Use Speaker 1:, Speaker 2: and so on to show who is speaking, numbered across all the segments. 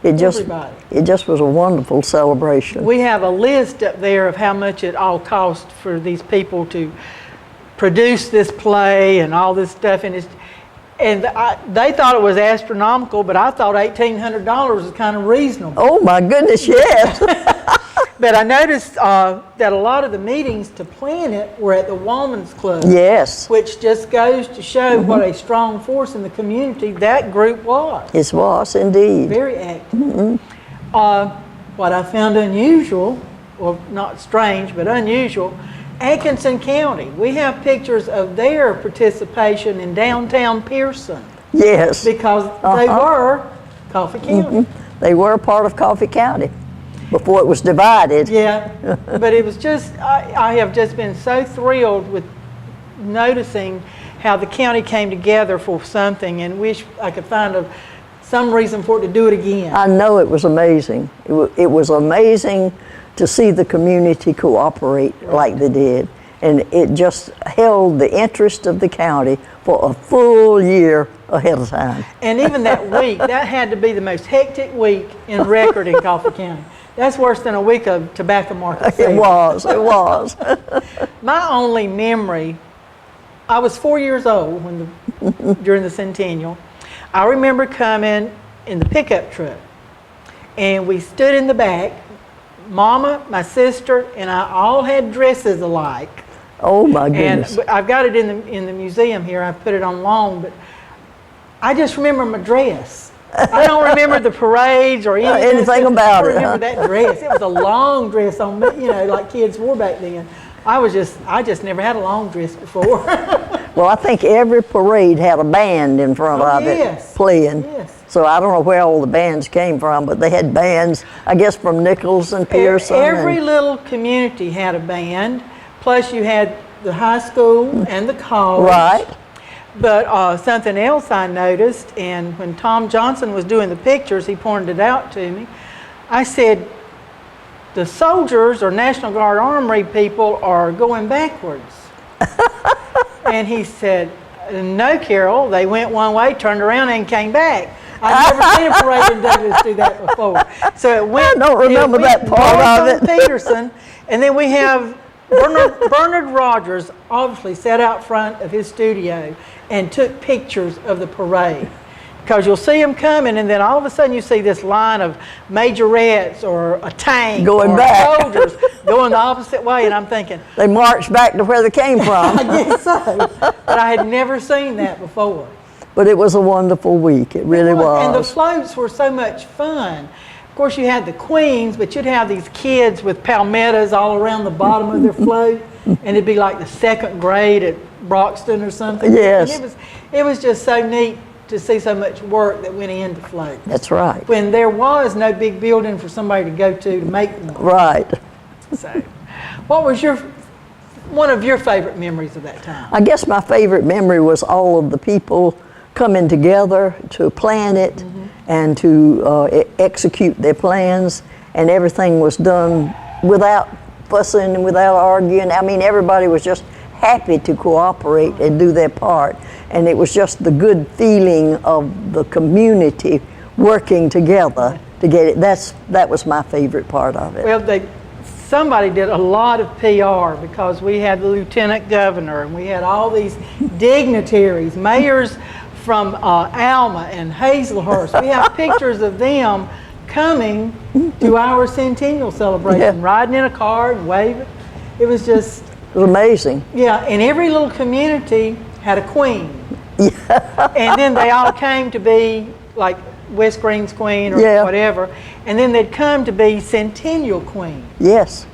Speaker 1: It just,
Speaker 2: Everybody.
Speaker 1: it just was a wonderful celebration.
Speaker 2: We have a list up there of how much it all cost for these people to produce this play and all this stuff, and they thought it was astronomical, but I thought $1,800 was kind of reasonable.
Speaker 1: Oh my goodness, yes.
Speaker 2: But I noticed that a lot of the meetings to plan it were at the Woman's Club.
Speaker 1: Yes,
Speaker 2: Which just goes to show what a strong force in the community that group was.
Speaker 1: it was indeed.
Speaker 2: Very active. What I found unusual, well, not strange, but unusual, Atkinson County. We have pictures of their participation in downtown Pearson
Speaker 1: Yes,
Speaker 2: because they were Coffee County.
Speaker 1: they were a part of Coffee County before it was divided.
Speaker 2: Yeah, but it was just, I have just been so thrilled with noticing how the county came together for something and wish I could find some reason for it to do it again.
Speaker 1: I know it was amazing. It was amazing to see the community cooperate like they did. And it just held the interest of the county for a full year ahead of time.
Speaker 2: And even that week, that had to be the most hectic week in record in Coffee County. That's worse than a week of tobacco market
Speaker 1: It
Speaker 2: sales.
Speaker 1: was.
Speaker 2: My only memory, I was 4 years old during the centennial. I remember coming in the pickup truck, and we stood in the back. Mama, my sister, and I all had dresses alike.
Speaker 1: Oh my goodness.
Speaker 2: And I've got it in the museum here. I put it on loan, but I just remember my dress. I don't remember the parades or
Speaker 1: Anything about it,
Speaker 2: I remember that dress. It was a long dress on me, like kids wore back then. I just never had a long dress before.
Speaker 1: Well, I think every parade had a band in front of
Speaker 2: yes.
Speaker 1: it playing.
Speaker 2: Yes.
Speaker 1: So I don't know where all the bands came from, but they had bands, I guess, from Nichols and Pearson.
Speaker 2: Every little community had a band. Plus, you had the high school and the college.
Speaker 1: Right.
Speaker 2: But something else I noticed, and when Tom Johnson was doing the pictures, he pointed it out to me. I said, the soldiers or National Guard Armory people are going backwards. And he said, no, Carol, they went one way, turned around, and came back. I've never seen a parade in Douglas do that before. So it went.
Speaker 1: I don't remember that part of it.
Speaker 2: Peterson, and then we have Bernard Rogers obviously sat out front of his studio and took pictures of the parade. Because you'll see them coming, and then all of a sudden you see this line of majorettes or a tank
Speaker 1: Going
Speaker 2: or
Speaker 1: back.
Speaker 2: soldiers going the opposite way, and I'm thinking,
Speaker 1: They marched back to where they came from.
Speaker 2: I guess so. But I had never seen that before.
Speaker 1: But it was a wonderful week. It really was.
Speaker 2: And the floats were so much fun. Of course, you had the queens, but you'd have these kids with palmettos all around the bottom of their float, and it'd be like the second grade at Broxton or something.
Speaker 1: Yes.
Speaker 2: And it was just so neat to see so much work that went into floats.
Speaker 1: That's right.
Speaker 2: When there was no big building for somebody to go to make one.
Speaker 1: Right.
Speaker 2: So, what was one of your favorite memories of that time?
Speaker 1: I guess my favorite memory was all of the people coming together to plan it and to execute their plans, and everything was done without fussing and without arguing. I mean, everybody was just happy to cooperate and do their part, and it was just the good feeling of the community working together to get it. That was my favorite part of it.
Speaker 2: Well, somebody did a lot of PR because we had the lieutenant governor and we had all these dignitaries, mayors from Alma and Hazelhurst. We have pictures of them coming to our centennial celebration,
Speaker 1: Yeah.
Speaker 2: riding in a car and waving. It was just,
Speaker 1: It was amazing.
Speaker 2: yeah, and every little community had a queen. And then they all came to be like West Green's queen or
Speaker 1: Yeah.
Speaker 2: whatever, and then they'd come to be centennial queen.
Speaker 1: Yes.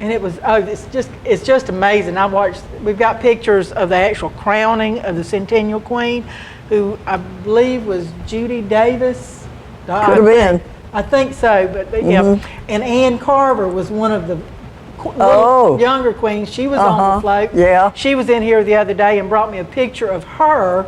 Speaker 2: And it was, it's just amazing. We've got pictures of the actual crowning of the Centennial Queen, who I believe was Judy Davis.
Speaker 1: Could have been.
Speaker 2: I think so, but yeah. And Ann Carver was one of the
Speaker 1: Oh.
Speaker 2: younger queens. She was on the float.
Speaker 1: Yeah.
Speaker 2: She was in here the other day and brought me a picture of her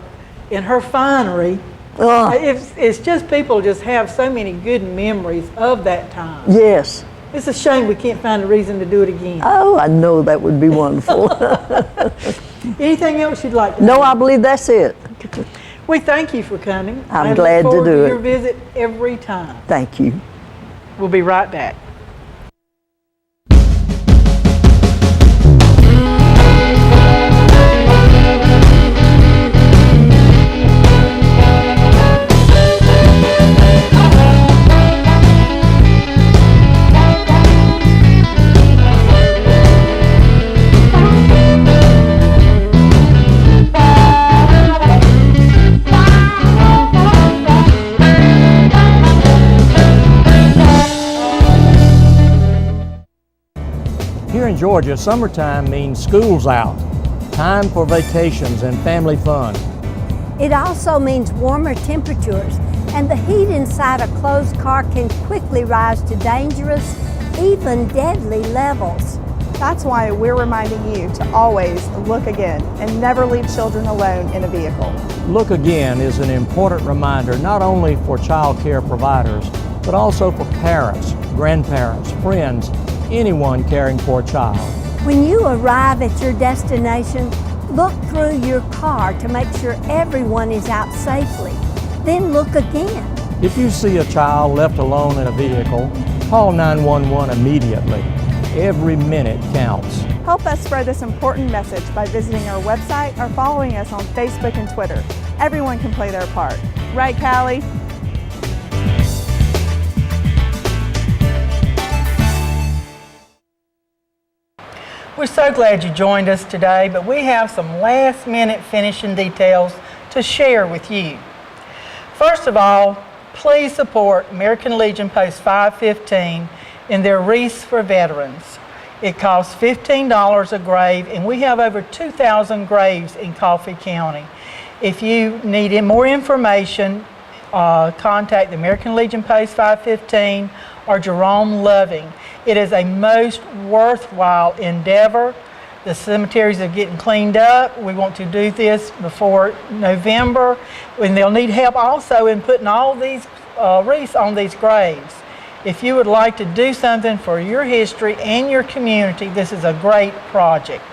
Speaker 2: in her finery. It's just people just have so many good memories of that time.
Speaker 1: Yes.
Speaker 2: It's a shame we can't find a reason to do it again.
Speaker 1: Oh, I know that would be wonderful.
Speaker 2: Anything else you'd like to
Speaker 1: No,
Speaker 2: know?
Speaker 1: I believe that's it.
Speaker 2: We thank you for coming.
Speaker 1: I'm
Speaker 2: I look
Speaker 1: glad to
Speaker 2: forward
Speaker 1: do it.
Speaker 2: your visit every time.
Speaker 1: Thank you.
Speaker 2: We'll be right back.
Speaker 3: Here in Georgia, summertime means school's out, time for vacations and family fun.
Speaker 4: It also means warmer temperatures, and the heat inside a closed car can quickly rise to dangerous, even deadly levels.
Speaker 5: That's why we're reminding you to always look again and never leave children alone in a vehicle.
Speaker 3: Look Again is an important reminder not only for child care providers, but also for parents, grandparents, friends, anyone caring for a child.
Speaker 4: When you arrive at your destination, look through your car to make sure everyone is out safely. Then look again.
Speaker 3: If you see a child left alone in a vehicle, call 911 immediately. Every minute counts.
Speaker 5: Help us spread this important message by visiting our website or following us on Facebook and Twitter. Everyone can play their part. Right, Callie?
Speaker 2: We're so glad you joined us today, but we have some last-minute finishing details to share with you. First of all, please support American Legion Post 515 in their Wreaths for Veterans. It costs $15 a grave, and we have over 2,000 graves in Coffee County. If you need more information, contact the American Legion Post 515 or Jerome Loving. It is a most worthwhile endeavor. The cemeteries are getting cleaned up. We want to do this before November, and they'll need help also in putting all these wreaths on these graves. If you would like to do something for your history and your community, this is a great project.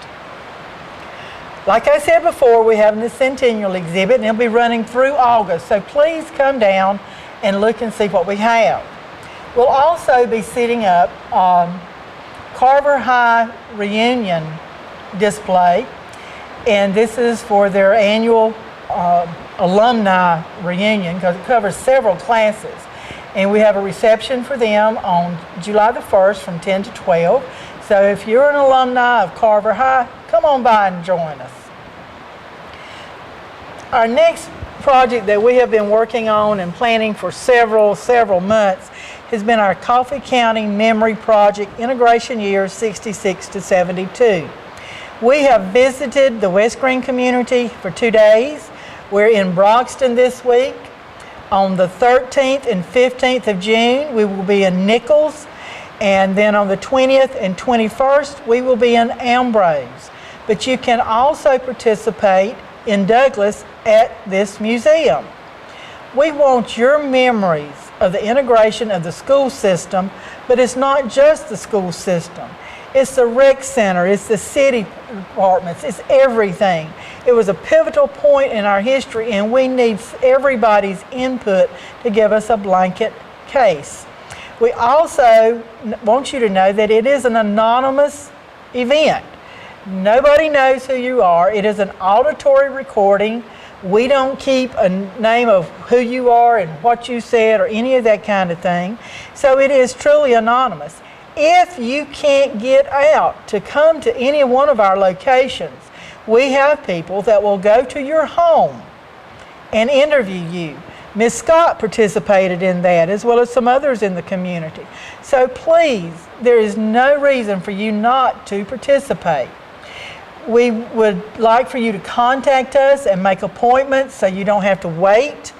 Speaker 2: Like I said before, we have the Centennial exhibit, and it'll be running through August, so please come down and look and see what we have. We'll also be setting up Carver High reunion display, and this is for their annual alumni reunion because it covers several classes. And we have a reception for them on July the 1st from 10 to 12. So if you're an alumni of Carver High, come on by and join us. Our next project that we have been working on and planning for several months has been our Coffee County Memory Project Integration Years 66 to 72. We have visited the West Green community for 2 days. We're in Broxton this week. On the 13th and 15th of June, we will be in Nichols. And then on the 20th and 21st, we will be in Ambrose. But you can also participate in Douglas at this museum. We want your memories of the integration of the school system, but it's not just the school system. It's the rec center, it's the city departments, it's everything. It was a pivotal point in our history, and we need everybody's input to give us a blanket case. We also want you to know that it is an anonymous event. Nobody knows who you are. It is an auditory recording. We don't keep a name of who you are and what you said or any of that kind of thing. So it is truly anonymous. If you can't get out to come to any one of our locations, we have people that will go to your home and interview you. Ms. Scott participated in that, as well as some others in the community. So please, there is no reason for you not to participate. We would like for you to contact us and make appointments so you don't have to wait.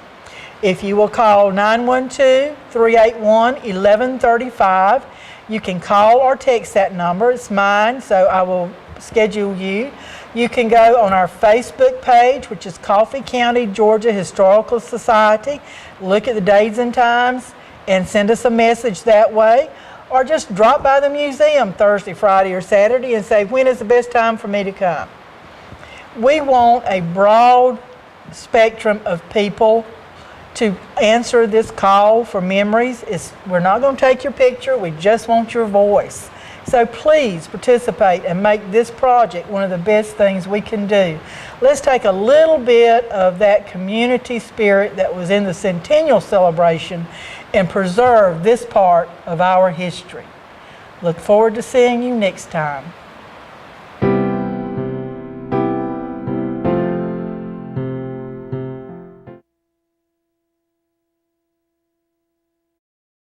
Speaker 2: If you will call 912-381-1135, you can call or text that number. It's mine, so I will schedule you. You can go on our Facebook page, which is Coffee County, Georgia Historical Society. Look at the dates and times and send us a message that way. Or just drop by the museum Thursday, Friday, or Saturday and say, when is the best time for me to come? We want a broad spectrum of people to answer this call for memories. We're not going to take your picture, we just want your voice. So please participate and make this project one of the best things we can do. Let's take a little bit of that community spirit that was in the centennial celebration and preserve this part of our history. Look forward to seeing you next time.